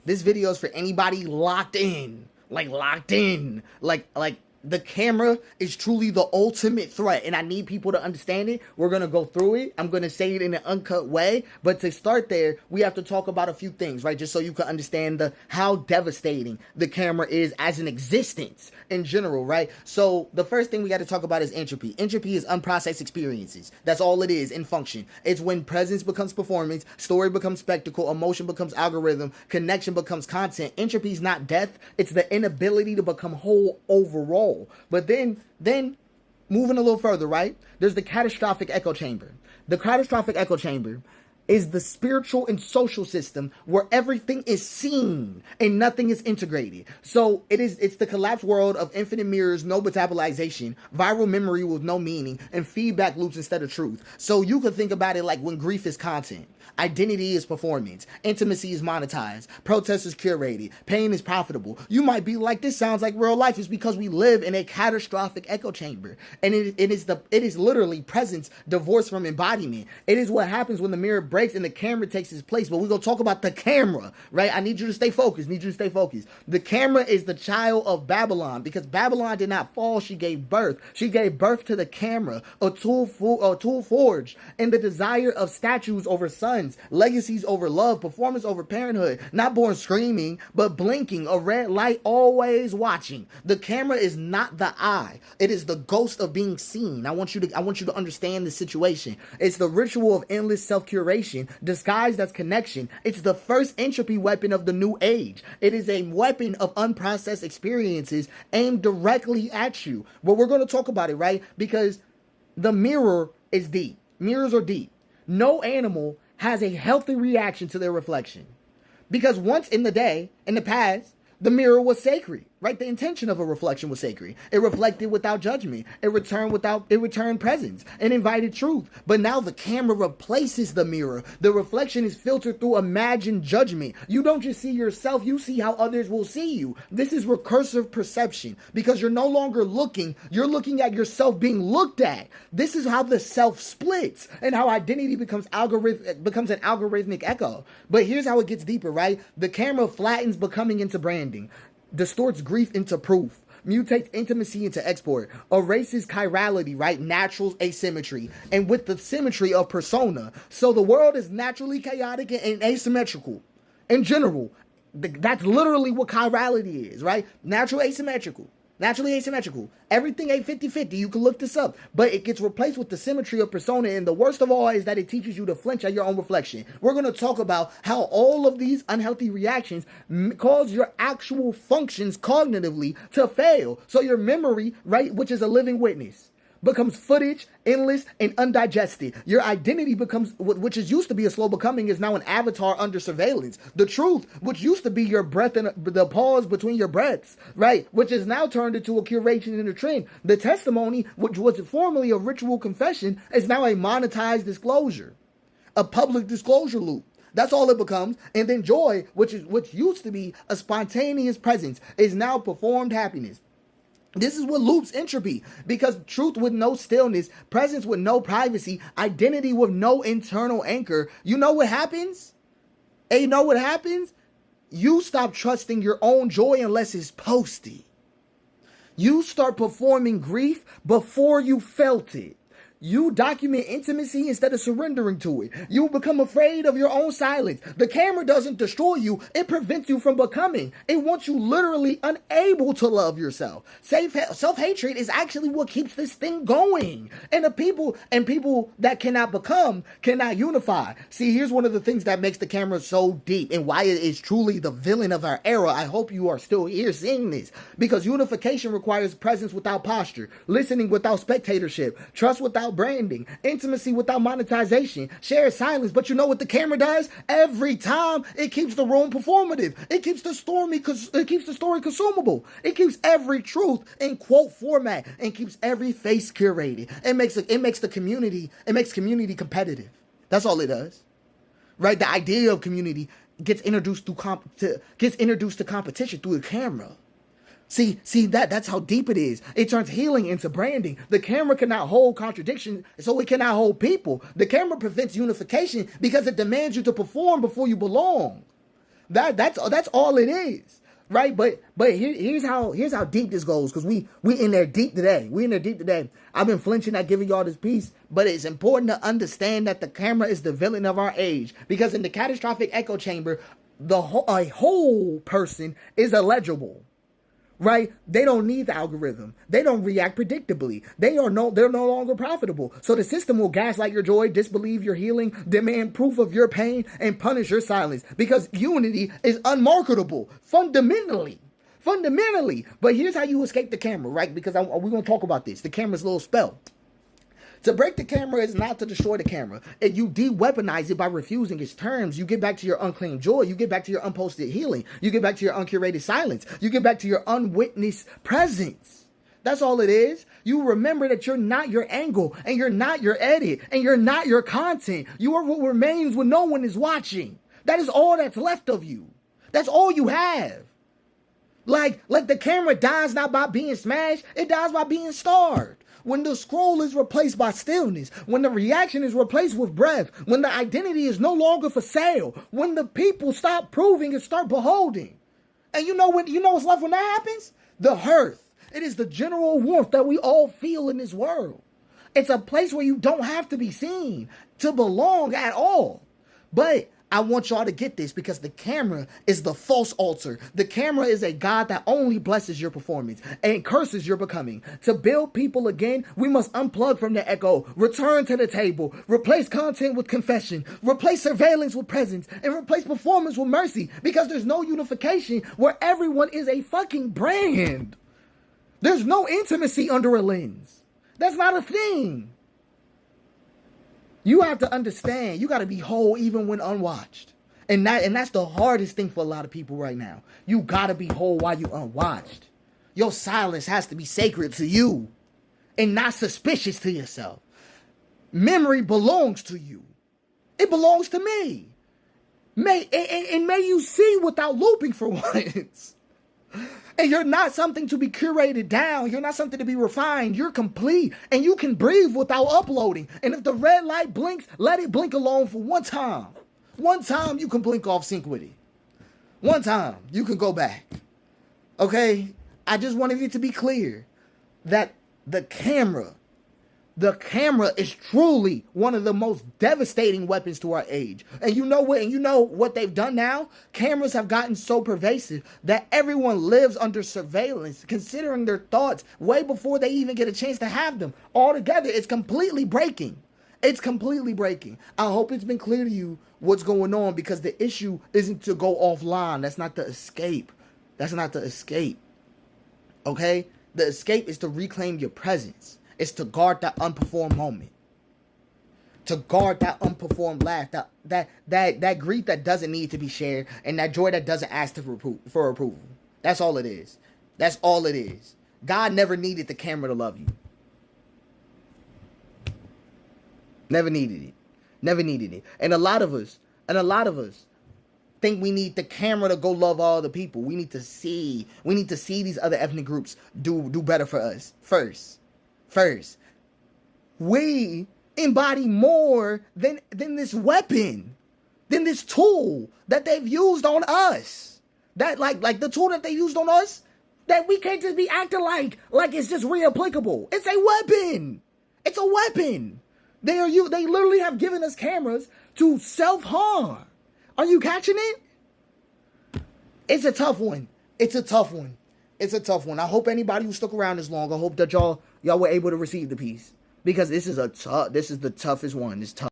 This video is for anybody locked in. Locked in. The camera is truly the ultimate threat, and I need people to understand it. We're going to go through it. I'm going to say it in an uncut way, but to start there, we have to talk about a few things, right? Just so you can understand how devastating the camera is as an existence in general, right? So the first thing we got to talk about is entropy. Entropy is unprocessed experiences. That's all it is in function. It's when presence becomes performance, story becomes spectacle, emotion becomes algorithm, connection becomes content. Entropy is not death. It's the inability to become whole overall. But then moving a little further, right? There's the catastrophic echo chamber. The catastrophic echo chamber is the spiritual and social system where everything is seen and nothing is integrated. So it's the collapsed world of infinite mirrors, no metabolization, viral memory with no meaning, and feedback loops instead of truth. So you could think about it like when grief is content, identity is performance, intimacy is monetized, protest is curated, pain is profitable. You might be like, this sounds like real life. It's because we live in a catastrophic echo chamber. And it is literally presence divorced from embodiment. It is what happens when the mirror breaks and the camera takes its place. But we're going to talk about the camera, right? I need you to stay focused. The camera is the child of Babylon, because Babylon did not fall. She gave birth. She gave birth to the camera, a tool forged in the desire of statues over sons, legacies over love, performance over parenthood. Not born screaming, but blinking, a red light, always watching. The camera is not the eye. It is the ghost of being seen. I want you to understand the situation. It's the ritual of endless self-curation disguised as connection. It's the first entropy weapon of the new age. It is a weapon of unprocessed experiences aimed directly at you. But we're going to talk about it, right? Because the mirror is deep. Mirrors are deep. No animal has a healthy reaction to their reflection. Because once in the past, the mirror was sacred, right? The intention of a reflection was sacred. It reflected without judgment. It returned presence and invited truth. But now the camera replaces the mirror. The reflection is filtered through imagined judgment. You don't just see yourself, you see how others will see you. This is recursive perception, because you're no longer looking, you're looking at yourself being looked at. This is how the self splits and how identity becomes an algorithmic echo. But here's how it gets deeper, right? The camera flattens becoming into branding, distorts grief into proof, mutates intimacy into export, erases chirality, right? Natural asymmetry, and with the symmetry of persona. So the world is naturally chaotic and asymmetrical in general. That's literally what chirality is, right? Naturally asymmetrical. Everything ain't 50-50. You can look this up. But it gets replaced with the symmetry of persona. And the worst of all is that it teaches you to flinch at your own reflection. We're going to talk about how all of these unhealthy reactions cause your actual functions cognitively to fail. So your memory, right, which is a living witness, becomes footage, endless, and undigested. Your identity becomes, which is used to be a slow becoming, is now an avatar under surveillance. The truth, which used to be your breath and the pause between your breaths, right, which is now turned into a curation and a trend. The testimony, which was formerly a ritual confession, is now a monetized disclosure, a public disclosure loop. That's all it becomes. And then joy, which used to be a spontaneous presence, is now performed happiness. This is what loops entropy, because truth with no stillness, presence with no privacy, identity with no internal anchor. You know what happens? You stop trusting your own joy unless it's posted. You start performing grief before you felt it. You document intimacy instead of surrendering to it. You become afraid of your own silence. The camera doesn't destroy you. It prevents you from becoming. It wants you literally unable to love yourself. Self-hatred is actually what keeps this thing going. And people that cannot become cannot unify. See, here's one of the things that makes the camera so deep and why it is truly the villain of our era. I hope you are still here seeing this. Because unification requires presence without posture, listening without spectatorship, trust without branding, intimacy without monetization, shared silence. But you know what the camera does? Every time it keeps the room performative. It keeps the story consumable. It keeps every truth in quote format and keeps every face curated. It makes community competitive. That's all it does. Right? The idea of community gets introduced to competition through the camera. See that's how deep it is. It turns healing into branding. The camera cannot hold contradiction, so it cannot hold people. The camera prevents unification because it demands you to perform before you belong. That's all it is. Right, but here's how deep this goes, because we in there deep today. We in there deep today. I've been flinching at giving y'all this piece, but it's important to understand that the camera is the villain of our age, because in the catastrophic echo chamber, a whole person is illegible. Right? They don't need the algorithm. They don't react predictably. They're no longer profitable. So the system will gaslight your joy, disbelieve your healing, demand proof of your pain, and punish your silence. Because unity is unmarketable. Fundamentally. But here's how you escape the camera, right? Because we're going to talk about this. The camera's a little spell. To break the camera is not to destroy the camera. If you de-weaponize it by refusing its terms, you get back to your unclaimed joy. You get back to your unposted healing. You get back to your uncurated silence. You get back to your unwitnessed presence. That's all it is. You remember that you're not your angle, and you're not your edit, and you're not your content. You are what remains when no one is watching. That is all that's left of you. That's all you have. Like the camera dies not by being smashed, it dies by being starved. When the scroll is replaced by stillness, when the reaction is replaced with breath, when the identity is no longer for sale, when the people stop proving and start beholding. And you know what's left when that happens? The hearth. It is the general warmth that we all feel in this world. It's a place where you don't have to be seen to belong at all. But I want y'all to get this, because the camera is the false altar. The camera is a God that only blesses your performance and curses your becoming. To build people again, we must unplug from the echo, return to the table, replace content with confession, replace surveillance with presence, and replace performance with mercy, because there's no unification where everyone is a fucking brand. There's no intimacy under a lens. That's not a thing. You have to understand, you got to be whole even when unwatched. And that's the hardest thing for a lot of people right now. You got to be whole while you unwatched. Your silence has to be sacred to you and not suspicious to yourself. Memory belongs to you. It belongs to me. May you see without looping for once. And you're not something to be curated down. You're not something to be refined. You're complete. And you can breathe without uploading. And if the red light blinks, let it blink alone for one time. One time you can blink off sync with it. One time you can go back. Okay? I just wanted it to be clear that the camera is truly one of the most devastating weapons to our age. And you know what they've done now? Cameras have gotten so pervasive that everyone lives under surveillance, considering their thoughts way before they even get a chance to have them. Altogether, it's completely breaking. It's completely breaking. I hope it's been clear to you what's going on, because the issue isn't to go offline. That's not the escape. Okay? The escape is to reclaim your presence. It's to guard that unperformed moment. To guard that unperformed laugh. That grief that doesn't need to be shared. And that joy that doesn't ask for approval. That's all it is. That's all it is. God never needed the camera to love you. Never needed it. And a lot of us think we need the camera to go love all the people. We need to see these other ethnic groups do better for us first. We embody more than this weapon, than this tool that they've used on us. That like the tool that they used on us, that we can't just be acting like it's just reapplicable. It's a weapon. It's a weapon. They literally have given us cameras to self-harm. Are you catching it? It's a tough one. I hope anybody who stuck around this long, I hope that y'all were able to receive the piece, because this is the toughest one. It's tough.